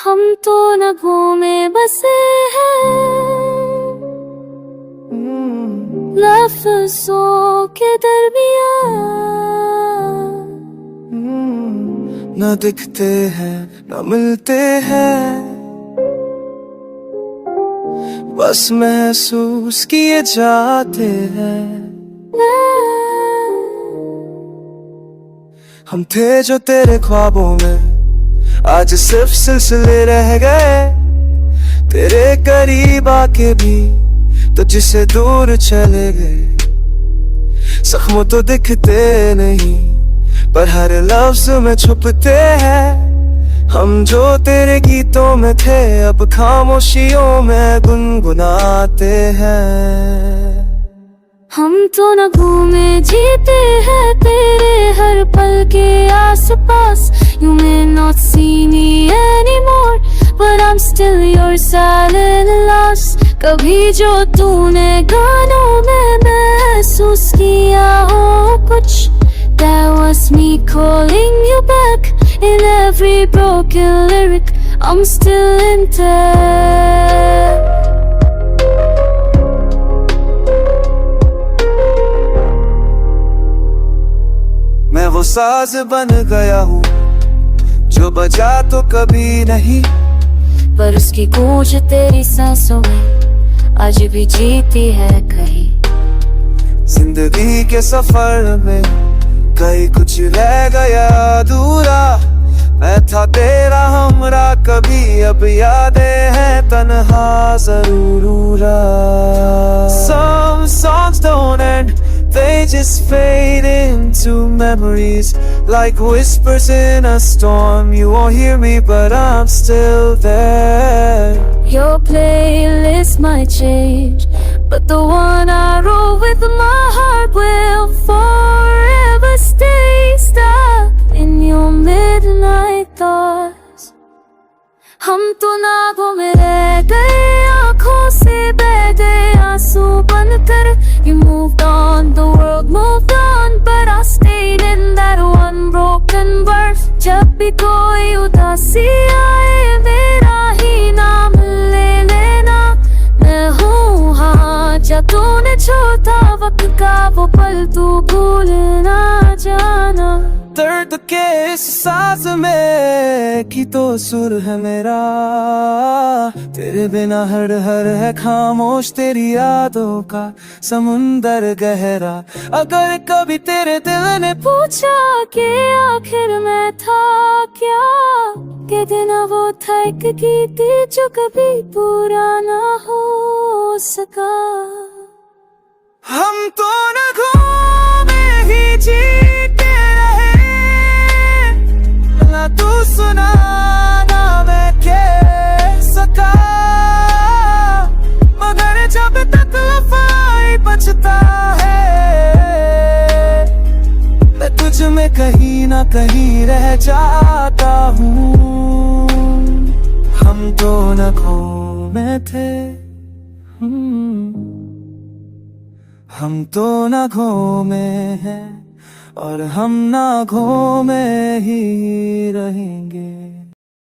हम तो नगों में बसे हैं, लफ्ज़ों के दरमियां। न दिखते हैं न मिलते हैं, बस महसूस किए जाते हैं। हम थे जो तेरे ख्वाबों में, आज सिर्फ सिलसिले रह गए। तेरे करीब आके भी तो जिसे दूर चले गए। जख्म तो दिखते नहीं पर हर लफ्ज में छुपते हैं। हम जो तेरे गीतों में थे अब खामोशियों में गुनगुनाते हैं। हम तो नगों में जीते हैं तेरे हर पल के आसपास। You may not see me anymore, but I'm still your silent loss. कभी जो तूने गानों में महसूस किया हो कुछ, that was me calling you back. In every broken lyric, I'm still intact. मैं वो साज बन गया हूँ जो बजा तो कभी नहीं, पर उसकी गूंज तेरी सांसों में आज भी जीती है कहीं। जिंदगी के सफर में कहीं कुछ रह गया अधूरा। मैं था तेरा हमरा कभी, अब यादें हैं तन्हा जरूर। Some songs don't end, they just fade into memories like whispers in a storm. You won't hear me, but I'm still there. Your playlist might change, but the one I wrote with my heart will forever stay stuck in your midnight thoughts. हम तो नागों में रह गए, आँखों से बह गए आंसू बनकर। You moved on, the world moved on, but I stayed in that one broken verse. जब भी कोई उदासी आए मेरा ही नाम ले लेना। मैं हूँ हाँ जा तूने छोड़ा वक्त का वो पल तू भूल ना जाना। दर्द के इस सांस में की तो सुर है मेरा, तेरे बिना हर हर है खामोश तेरी यादों का समुंदर गहरा। अगर कभी तेरे दिल ने पूछा कि आखिर मैं था क्या, के दिन वो था एक गीत जो कभी पूरा ना हो सका। हम तो नगों में ही जीते रहे, ना तू सुना ना मैं कह सका। मगर जब तक वफाई बचता है, मैं तुझ में कहीं ना कहीं रह जाता हूँ। हम तो नगों में थे, हम तो नगों में हैं और हम नगों में ही रहेंगे।